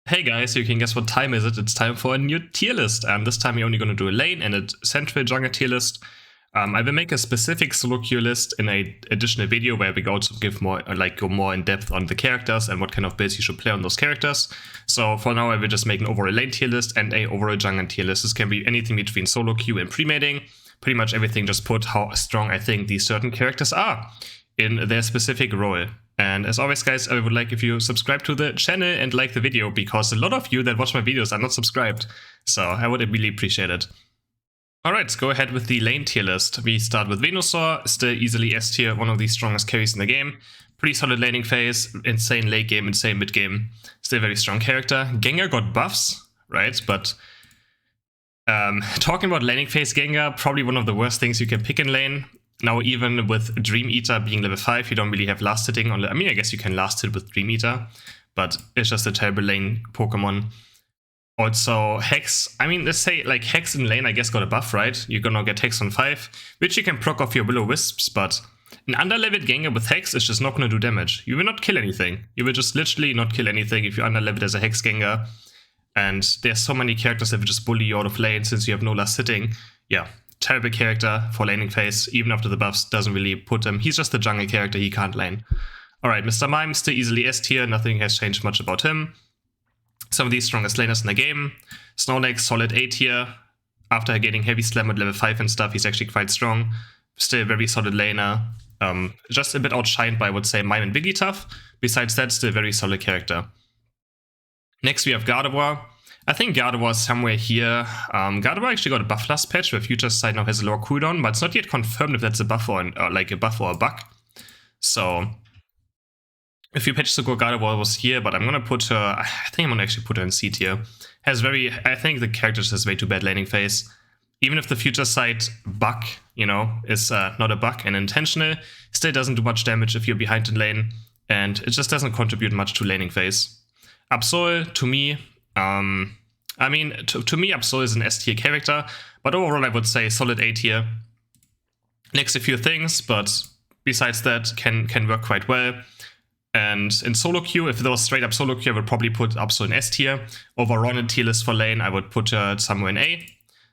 Hey guys, you can guess what time is it? It's time for a new tier list. This time we're only going to do a lane and a central jungle tier list. I will make a specific solo queue list in an additional video where we also give more, go more in depth on the characters and what kind of builds you should play on those characters. So for now, I will just make an overall lane tier list and a overall jungle tier list. This can be anything between solo queue and pre-mating. Pretty much everything, just put how strong I think these certain characters are in their specific role. And as always, guys, I would like if you subscribe to the channel and like the video, because a lot of you that watch my videos are not subscribed. So I would really appreciate it. Alright, let's go ahead with the lane tier list. We start with Venusaur, still easily S tier, one of the strongest carries in the game. Pretty solid laning phase, insane late game, insane mid game. Still a very strong character. Gengar got buffs, right? But talking about laning phase Gengar, probably one of the worst things you can pick in lane. Now, even with Dream Eater being level 5, you don't really have last hitting on the... I mean, I guess you can last hit with Dream Eater, but it's just a terrible lane Pokemon. Also, Hex. I mean, let's say, like, Hex in lane, I guess, got a buff, right? You're gonna get Hex on 5, which you can proc off your Will-O-Wisps, but an under-leveled Gengar with Hex is just not gonna do damage. You will not kill anything. You will just literally not kill anything if you're under-leveled as a Hex Gengar. And there's so many characters that will just bully you out of lane since you have no last hitting. Yeah. Terrible character for laning phase, even after the buffs, doesn't really put him. He's just a jungle character, he can't lane. Alright, Mr. Mime, still easily S tier, nothing has changed much about him. Some of these strongest laners in the game. Snorlax, solid A tier. After getting Heavy Slam at level 5 and stuff, he's actually quite strong. Still a very solid laner. Just a bit outshined by, I would say, Mime and Wigglytuff. Besides that, still a very solid character. Next we have Gardevoir. I think Gardevoir is somewhere here. Gardevoir actually got a buff last patch where Future Sight now has a lower cooldown, but it's not yet confirmed if that's a buff or like a buff or a bug. So a few patches ago Gardevoir was here, but I'm gonna put her. I think I'm gonna actually put her in C tier. I think the character just has way too bad laning phase. Even if the Future Sight bug, you know, is not a bug and intentional, still doesn't do much damage if you're behind in lane, and it just doesn't contribute much to laning phase. Absol, to me. I mean, to me, Absol is an S tier character, but overall I would say solid A tier. Next a few things, but besides that, can work quite well. And in solo queue, if there was straight up solo queue, I would probably put Absol in S tier. Overall in tier list for lane, I would put her somewhere in A.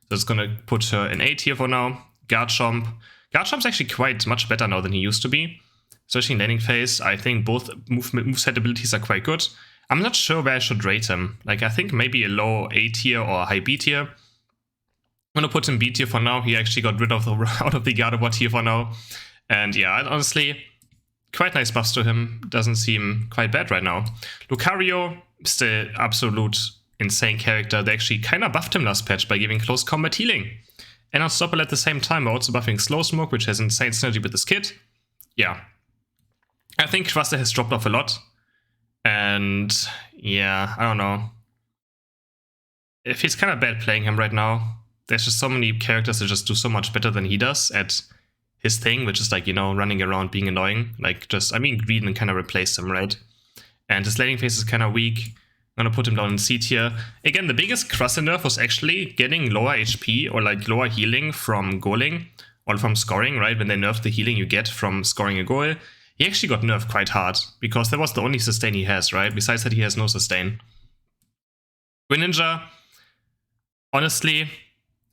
So it's gonna put her in A tier for now. Garchomp's actually quite much better now than he used to be. Especially in laning phase, I think both moveset abilities are quite good. I'm not sure where I should rate him. Like, I think maybe a low A tier or a high B tier. I'm gonna put him B tier for now. He actually got rid of the out of the Gardevoir tier for now. And yeah, honestly, quite nice buffs to him. Doesn't seem quite bad right now. Lucario, still absolute insane character. They actually kind of buffed him last patch by giving close combat healing. And Unstoppable at the same time, by also buffing Slow Smoke, which has insane synergy with this kit. Yeah. I think Quaster has dropped off a lot. And yeah, I don't know. If he's kind of bad playing him right now, there's just so many characters that just do so much better than he does at his thing, which is like, you know, running around being annoying. Like, just, I mean, Greedent kind of replaced him, right? And his laning phase is kind of weak. I'm gonna put him down in C tier. Again, the biggest Quaster nerf was actually getting lower HP or like lower healing from goaling or from scoring, right? When they nerfed the healing you get from scoring a goal. He actually got nerfed quite hard, because that was the only sustain he has, right? Besides that, he has no sustain. Greninja, honestly,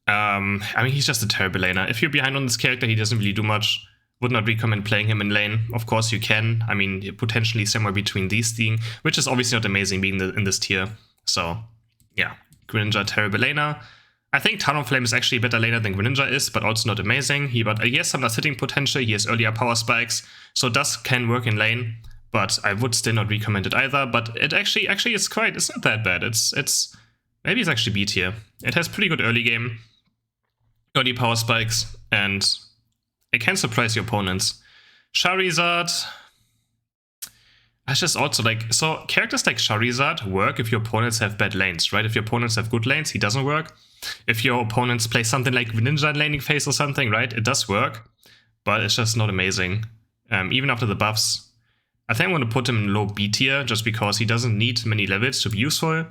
I mean, he's just a terrible laner. If you're behind on this character, he doesn't really do much. Would not recommend playing him in lane. Of course, you can. I mean, potentially somewhere between these things, which is obviously not amazing being in this tier. So, yeah, Greninja, terrible laner. I think Talonflame is actually a better laner than Greninja is, but also not amazing. He has some last hitting potential, he has earlier power spikes, so can work in lane, but I would still not recommend it either. But it actually it's not that bad. Maybe it's actually B tier. It has pretty good early game, early power spikes, and it can surprise your opponents. Charizard, that's just also like, so characters like Charizard work if your opponents have bad lanes, right? If your opponents have good lanes, he doesn't work. If your opponents play something like Greninja in laning phase or something, right, it does work, but it's just not amazing. Even after the buffs. I think I'm going to put him in low B tier, just because he doesn't need many levels to be useful.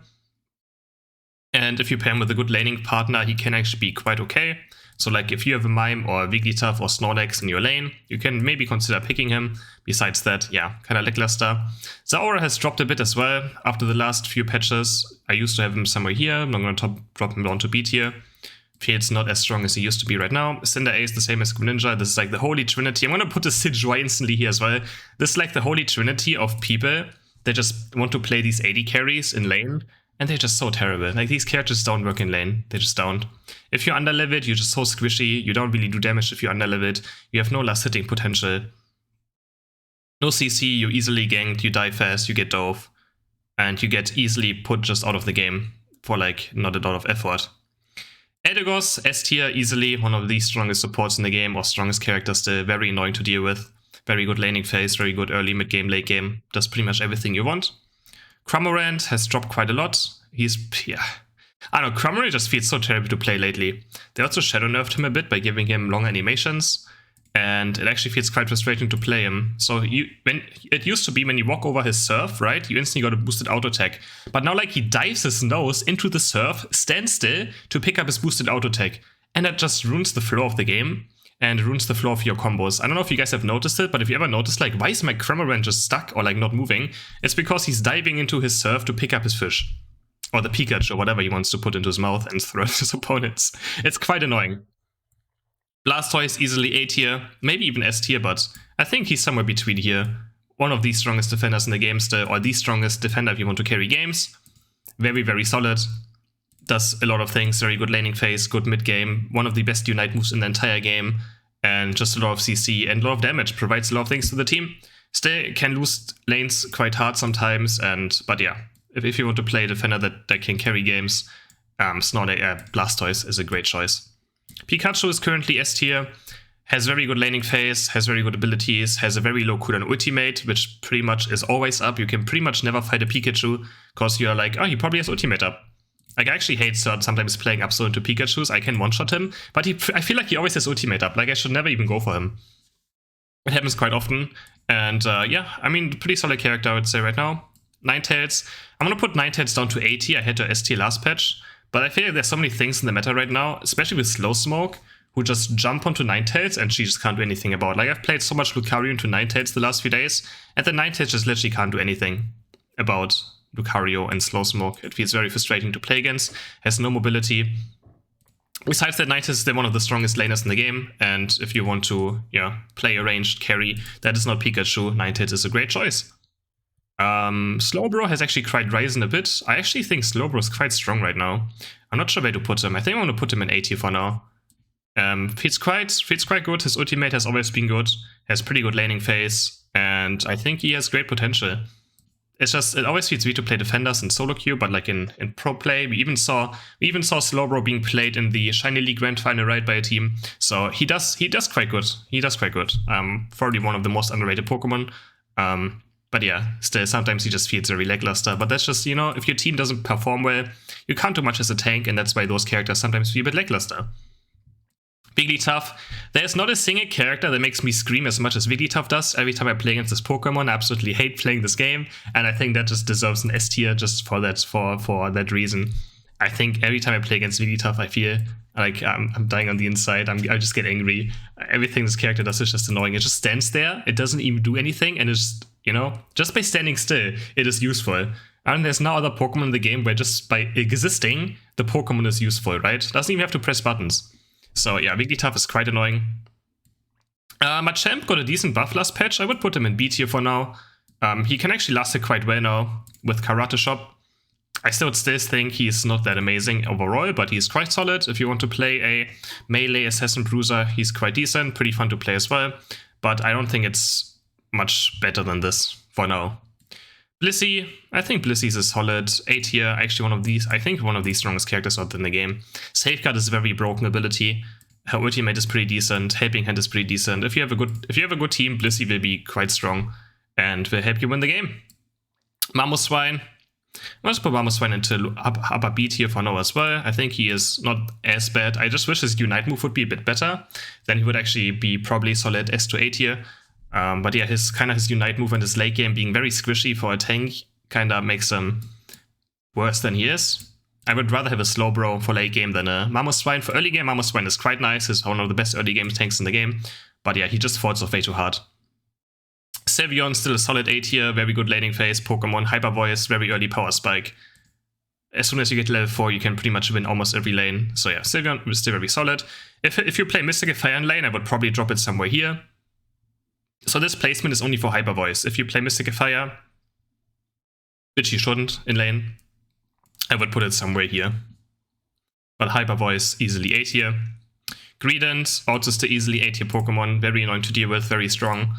And if you pair him with a good laning partner, he can actually be quite okay. So like if you have a Mime or a Wigglytuff or Snorlax in your lane, you can maybe consider picking him. Besides that, yeah, kind of lackluster. Zaora has dropped a bit as well after the last few patches. I used to have him somewhere here. I'm going to drop him down to B tier. Feels not as strong as he used to be right now. Cinder A is the same as Greninja. This is like the holy trinity. I'm going to put the Sidgewai instantly here as well. This is like the holy trinity of people that just want to play these AD carries in lane. And they're just so terrible. Like, these characters don't work in lane. They just don't. If you're underleveled, you're just so squishy. You don't really do damage if you're underleveled. You have no last hitting potential. No CC, you easily ganked, you die fast, you get dove. And you get easily put just out of the game for like not a lot of effort. Eldegoss, S tier, easily one of the strongest supports in the game, or strongest characters still, very annoying to deal with. Very good laning phase, very good early, mid game, late game. Does pretty much everything you want. Cramorant has dropped quite a lot. He's, yeah. I don't know, Cramorant just feels so terrible to play lately. They also shadow nerfed him a bit by giving him long animations. And it actually feels quite frustrating to play him. So it used to be when you walk over his surf, right? You instantly got a boosted auto attack. But now like he dives his nose into the surf, stands still to pick up his boosted auto attack. And that just ruins the flow of the game and ruins the flow of your combos. I don't know if you guys have noticed it, but if you ever noticed like, why is my Cramorant just stuck or like not moving? It's because he's diving into his surf to pick up his fish. Or the Pikachu or whatever he wants to put into his mouth and throw at his opponents. It's quite annoying. Blastoise easily A tier, maybe even S tier, but I think he's somewhere between here. One of the strongest defenders in the game still, or the strongest defender if you want to carry games. Very, very solid. Does a lot of things, very good laning phase, good mid game. One of the best Unite moves in the entire game. And just a lot of CC and a lot of damage. Provides a lot of things to the team. Still can lose lanes quite hard sometimes, but yeah. If you want to play a defender that can carry games, Blastoise is a great choice. Pikachu is currently S tier, has very good laning phase, has very good abilities, has a very low cooldown ultimate, which pretty much is always up. You can pretty much never fight a Pikachu, because you're like, oh, he probably has ultimate up. Like, I actually hate sometimes playing up so into Pikachus. I can one-shot him, but I feel like he always has ultimate up. Like, I should never even go for him. It happens quite often, and yeah, I mean, pretty solid character, I would say right now. Ninetales. I'm gonna put Ninetales down to A tier. I had to S tier last patch. But I feel like there's so many things in the meta right now, especially with Slow Smoke, who just jump onto Ninetales and she just can't do anything about it. Like, I've played so much Lucario into Ninetales the last few days, and the Ninetales just literally can't do anything about Lucario and Slow Smoke. It feels very frustrating to play against, has no mobility. Besides that, Ninetales is one of the strongest laners in the game, and if you want to play a ranged carry that is not Pikachu, Ninetales is a great choice. Slowbro has actually quite risen a bit. I actually think Slowbro is quite strong right now. I'm not sure where to put him. I think I'm going to put him in A tier for now. Feels quite good. His ultimate has always been good. Has pretty good laning phase. And I think he has great potential. It's just, it always feels weird to play defenders in solo queue, but like in pro play, we even saw Slowbro being played in the Shiny League Grand Final, right, by a team. So he does quite good. He does quite good. Probably one of the most underrated Pokemon. But yeah, still, sometimes he just feels very lackluster. But that's just, if your team doesn't perform well, you can't do much as a tank, and that's why those characters sometimes feel a bit lackluster. Wigglytuff. There's not a single character that makes me scream as much as Wigglytuff does every time I play against this Pokemon. I absolutely hate playing this game, and I think that just deserves an S tier just for that reason. I think every time I play against Wigglytuff, I feel like I'm dying on the inside. I just get angry. Everything this character does is just annoying. It just stands there. It doesn't even do anything, and it's just by standing still, it is useful. And there's no other Pokemon in the game where just by existing, the Pokemon is useful, right? Doesn't even have to press buttons. So yeah, Wigglytuff is quite annoying. Machamp got a decent buff last patch. I would put him in B tier for now. He can actually last it quite well now with Karate Chop. I still think he's not that amazing overall, but he's quite solid. If you want to play a melee assassin bruiser, he's quite decent, pretty fun to play as well. But I don't think it's much better than this for now. Blissey, I think Blissey's a solid A tier. Actually, one of the strongest characters out in the game. Safeguard is a very broken ability. Her ultimate is pretty decent. Helping Hand is pretty decent. If you have a good team, Blissey will be quite strong and will help you win the game. Mamoswine. I'll just put Mamoswine into upper B tier for now as well. I think he is not as bad. I just wish his Unite move would be a bit better. Then he would actually be probably solid S to A tier. But yeah, his Unite move and his late game being very squishy for a tank kind of makes him worse than he is. I would rather have a Slowbro for late game than a Mamoswine. For early game, Mamoswine is quite nice. He's one of the best early game tanks in the game. But yeah, he just falls off way too hard. Sylveon, still a solid A tier, very good laning phase. Pokemon, Hyper Voice, very early power spike. As soon as you get to level 4, you can pretty much win almost every lane. So yeah, Sylveon is still very solid. If you play Mystical Fire in lane, I would probably drop it somewhere here. So this placement is only for Hyper Voice. If you play Mystical Fire, which you shouldn't in lane, I would put it somewhere here. But Hyper Voice, easily A tier. Greedent, also still easily A tier Pokemon, very annoying to deal with, very strong.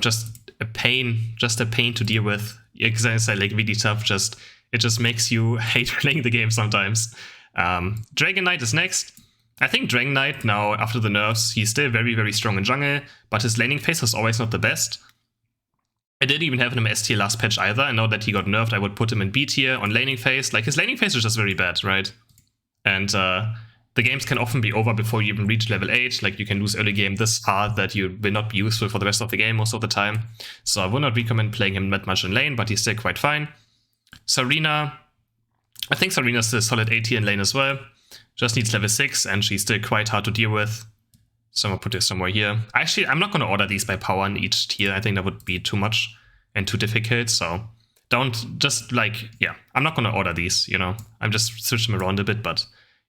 Just a pain to deal with. As I like really tough, it just makes you hate playing the game sometimes. Dragonite is next. I think Dragonite now, after the nerfs, he's still very, very strong in jungle, but his laning phase was always not the best. I didn't even have him in S tier last patch either, and now that he got nerfed, I would put him in B tier on laning phase. Like, his laning phase is just very bad, right? And the games can often be over before you even reach level 8. Like, you can lose early game this hard that you will not be useful for the rest of the game most of the time. So I would not recommend playing him that much in lane, but he's still quite fine. Serena, I think Serena's still a solid A tier in lane as well. Just needs level 6, and she's still quite hard to deal with. So I'm gonna put this somewhere here. Actually, I'm not gonna order these by power in each tier. I think that would be too much and too difficult. So don't just like, yeah, I'm not gonna order these, you know. I'm just switching them around a bit, but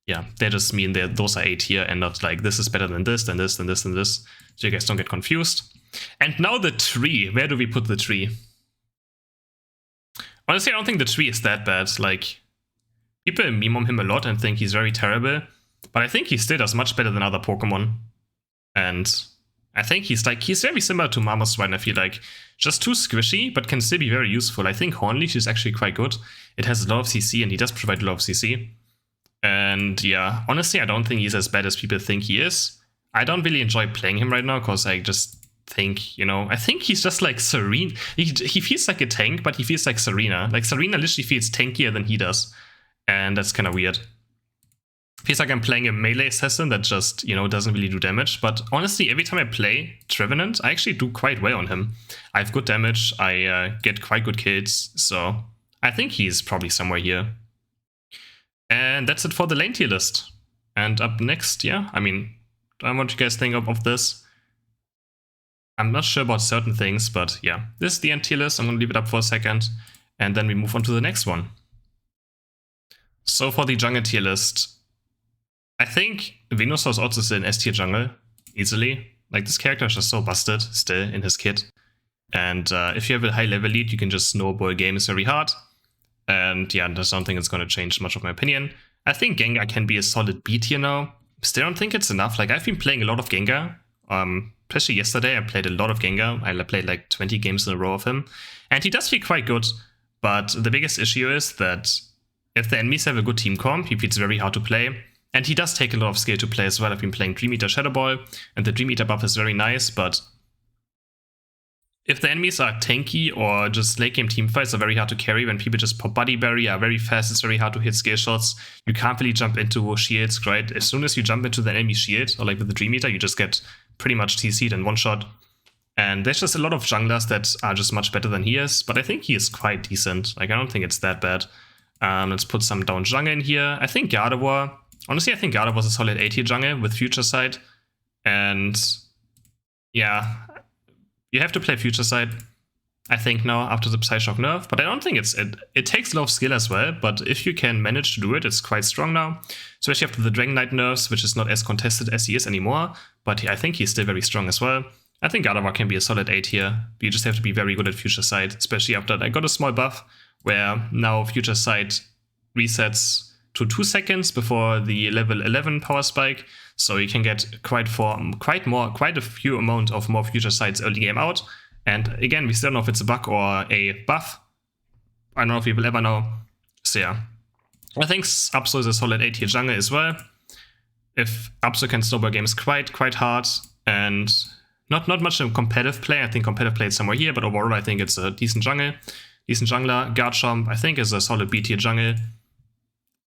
yeah, they just mean that those are A tier and not like this is better than this, than this, than this, than this. So you guys don't get confused. And now the tree. Where do we put the tree? Honestly, I don't think the tree is that bad. Like, people meme on him a lot and think he's very terrible, but I think he still does much better than other Pokemon. And I think he's very similar to Mamoswine, I feel like. Just too squishy, but can still be very useful. I think Hornleash is actually quite good. It has a lot of CC, and he does provide a lot of CC. And yeah, honestly, I don't think he's as bad as people think he is. I don't really enjoy playing him right now, because I just think, you know, I think he's just like Serena. He feels like a tank, but he feels like Serena. Like, Serena literally feels tankier than he does. And that's kind of weird. Feels like I'm playing a melee assassin that just, you know, doesn't really do damage. But honestly, every time I play Trevenant, I actually do quite well on him. I have good damage, I get quite good kills, so I think he's probably somewhere here. And that's it for the lane tier list. And up next, yeah, I mean, I want you guys to think of this. I'm not sure about certain things, but yeah, this is the end tier list. I'm going to leave it up for a second, and then we move on to the next one. So for the jungle tier list, I think Venusaur is also still in S tier jungle, easily. Like, this character is just so busted still in his kit. And if you have a high level lead, you can just snowball games very hard. And yeah, I don't think it's going to change much of my opinion. I think Gengar can be a solid B tier now. Still don't think it's enough. Like, I've been playing a lot of Gengar. Especially yesterday, I played a lot of Gengar. I played like 20 games in a row of him. And he does feel quite good. But the biggest issue is that if the enemies have a good team comp, he feels very hard to play. And he does take a lot of skill to play as well. I've been playing Dream Eater Shadow Ball, and the Dream Eater buff is very nice, but if the enemies are tanky or just late game teamfights are very hard to carry, when people just pop Buddy Berry, are very fast, it's very hard to hit skill shots. You can't really jump into shields, right? As soon as you jump into the enemy shield, or like with the Dream Eater, you just get pretty much TC'd in one shot. And there's just a lot of junglers that are just much better than he is, but I think he is quite decent. Like, I don't think it's that bad. Let's put some down jungle in here. I think Gardevoir. Honestly, I think Gardevoir was a solid A tier jungle with Future Sight. And yeah, you have to play Future Sight, I think, now after the Psyshock nerf. But I don't think it takes a lot of skill as well. But if you can manage to do it, it's quite strong now. Especially after the Dragonite nerfs, which is not as contested as he is anymore. But I think he's still very strong as well. I think Gardevoir can be a solid A tier. You just have to be very good at Future Sight, especially after I got a small buff where now Future Sight resets to 2 seconds before the level 11 power spike, so you can get quite a few amount of more Future Sights early game out. And again, we still don't know if it's a bug or a buff. I don't know if we will ever know. So yeah, I think Absol is a solid A tier jungle as well. If Absol can snowball games quite hard, and not much in competitive play. I think competitive play is somewhere here, but overall I think it's a decent jungle. Decent jungler. Garchomp, I think, is a solid B tier jungle.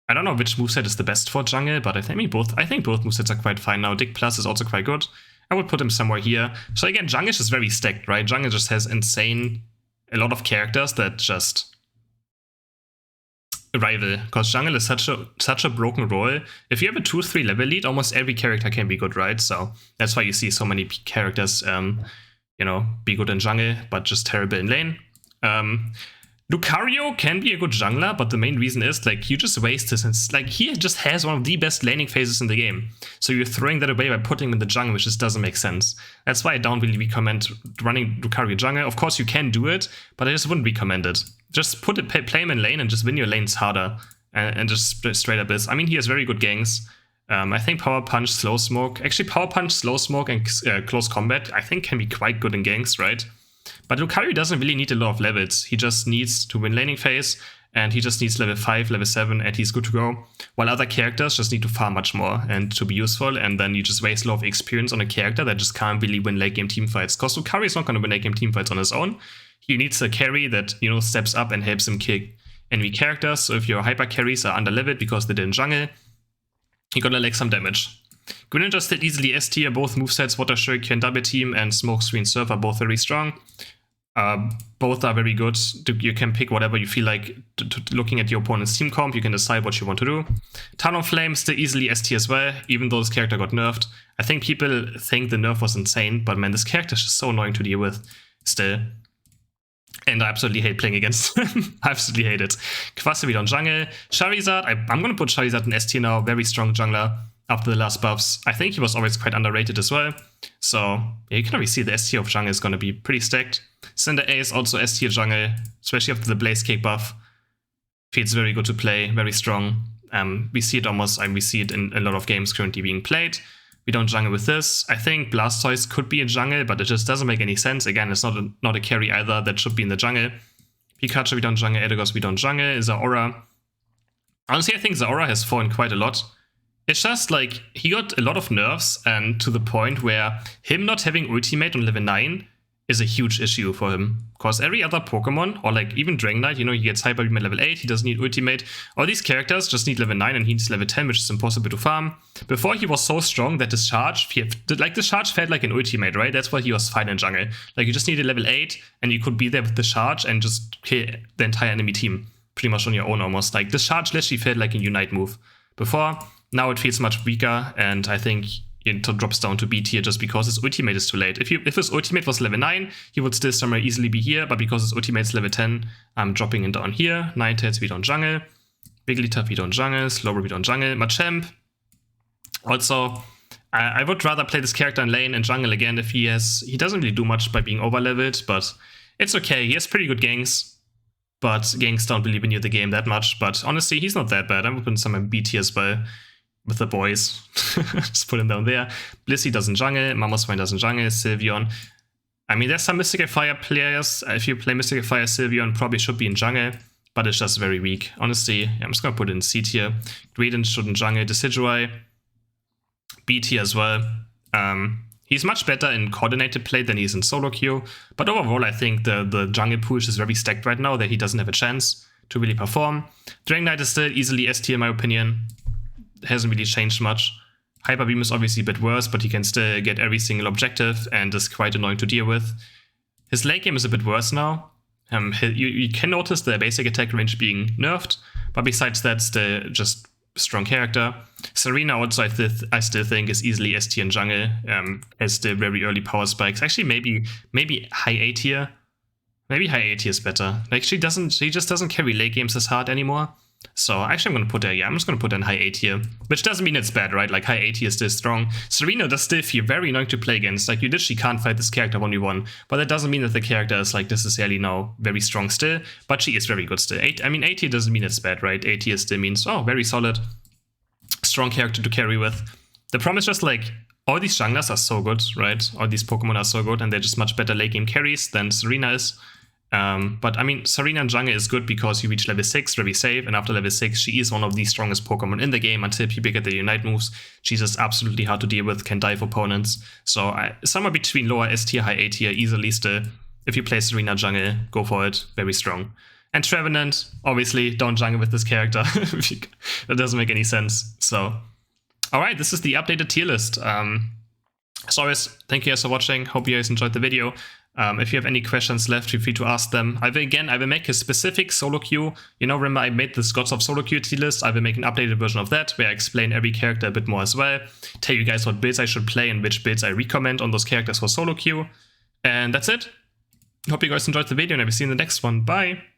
I don't know which moveset is the best for jungle, but I think both movesets are quite fine now. Dig Plus is also quite good. I would put him somewhere here. So again, jungle is just very stacked, right? Jungle just has a lot of characters that just rival, because jungle is such a broken role. If you have a 2-3 level lead, almost every character can be good, right? So that's why you see so many characters, be good in jungle, but just terrible in lane. Lucario can be a good jungler, but the main reason is, like, you just waste this, and like, he just has one of the best laning phases in the game. So you're throwing that away by putting him in the jungle, which just doesn't make sense. That's why I don't really recommend running Lucario jungle. Of course, you can do it, but I just wouldn't recommend it. Just play him in lane and just win your lanes harder, and just straight up is. I mean, he has very good ganks. I think Power Punch, Slow Smoke, actually Power Punch, Slow Smoke, and Close Combat, I think can be quite good in ganks, right? But Lucario doesn't really need a lot of levels. He just needs to win laning phase, and he just needs level 5, level 7, and he's good to go. While other characters just need to farm much more and to be useful, and then you just waste a lot of experience on a character that just can't really win late game teamfights. Because Lucario is not going to win late game teamfights on his own. He needs a carry that, steps up and helps him kill enemy characters. So if your hyper carries are under leveled because they didn't jungle, you're gonna lag some damage. Greninja still easily S tier. Both movesets, Water Shuriken, Double Team, and Smoke Screen Surf are both very strong. Both are very good. You can pick whatever you feel like. Looking at your opponent's team comp, you can decide what you want to do. Talonflame still easily S tier as well, even though this character got nerfed. I think people think the nerf was insane, but man, this character is just so annoying to deal with still. And I absolutely hate playing against him. I absolutely hate it. Quasarby on jungle. Charizard, I'm going to put Charizard in S tier now. Very strong jungler after the last buffs. I think he was always quite underrated as well. So yeah, you can already see the S tier of jungle is going to be pretty stacked. Cinderace is also S tier jungle, especially after the Blaze Cake buff. Feels very good to play, very strong. We see it in a lot of games currently being played. We don't jungle with this. I think Blastoise could be a jungle, but it just doesn't make any sense. Again, it's not a carry either that should be in the jungle. Pikachu, we don't jungle. Eldegoss, we don't jungle. Zeraora. Honestly, I think Zeraora has fallen quite a lot. It's just like, he got a lot of nerfs, and to the point where him not having ultimate on level 9 is a huge issue for him. Because every other Pokemon, or like even Dragonite, he gets Hyper Beam at level 8, he doesn't need ultimate. All these characters just need level 9 and he needs level 10, which is impossible to farm. Before, he was so strong that his charge felt like an ultimate, right? That's why he was fine in jungle. Like, you just needed level 8 and you could be there with the charge and just kill the entire enemy team pretty much on your own almost. Like, this charge literally felt like a Unite move before. Now it feels much weaker, and I think it drops down to B tier just because his ultimate is too late. If his ultimate was level 9, he would still somewhere easily be here, but because his ultimate is level 10, I'm dropping it down here. Ninetales, we don't jungle. Wigglytuff, we don't jungle. Slowbro, we don't jungle. Machamp. Also, I would rather play this character in lane and jungle again if he doesn't really do much by being over-leveled, but it's okay. He has pretty good ganks, but ganks don't really win you the game that much. But honestly, he's not that bad. I'm putting some in B tier as well. With the boys. Just put him down there. Blissey doesn't jungle. Mamoswine doesn't jungle. Sylveon. I mean, there's some Mystical Fire players. If you play Mystical Fire, Sylveon probably should be in jungle, but it's just very weak. Honestly, I'm just going to put it in C tier. Greedent shouldn't jungle. Decidueye. B tier as well. He's much better in coordinated play than he is in solo queue, but overall, I think the jungle push is very stacked right now that he doesn't have a chance to really perform. Dragonite is still easily S tier in my opinion. Hasn't really changed much. Hyper Beam is obviously a bit worse, but he can still get every single objective and is quite annoying to deal with. His late game is a bit worse now. You can notice the basic attack range being nerfed, but besides that, still just strong character. Serena also I still think is easily S tier in jungle. Has the very early power spikes. Actually, maybe high A tier. Maybe high A tier is better. Like, she just doesn't carry late games as hard anymore. So actually I'm going to put her, I'm just going to put her in high A tier, which doesn't mean it's bad, right? Like, high A tier is still strong. Serena does still feel very annoying to play against. Like, you literally can't fight this character 1v1, but that doesn't mean that the character is like necessarily now very strong still, but she is very good still. I mean, A tier doesn't mean it's bad, right? A tier still means, oh, very solid, strong character to carry with. The problem is just like, all these junglers are so good, right? All these Pokemon are so good, and they're just much better late game carries than Serena is. But I mean, Serena in jungle is good because you reach level 6 very safe, and after level 6 she is one of the strongest Pokemon in the game until people get the Unite moves. She's just absolutely hard to deal with, can dive opponents. So somewhere between lower S tier, high A tier, easily still. If you play Serena jungle, go for it, very strong. And Trevenant, obviously, don't jungle with this character. That doesn't make any sense. So, alright, this is the updated tier list. As always, thank you guys for watching. Hope you guys enjoyed the video. If you have any questions left, feel free to ask them. I will make a specific solo queue. You know, remember I made this Gods of Solo Queue tier list. I will make an updated version of that where I explain every character a bit more as well. Tell you guys what builds I should play and which builds I recommend on those characters for solo queue. And that's it. Hope you guys enjoyed the video and I will see you in the next one. Bye!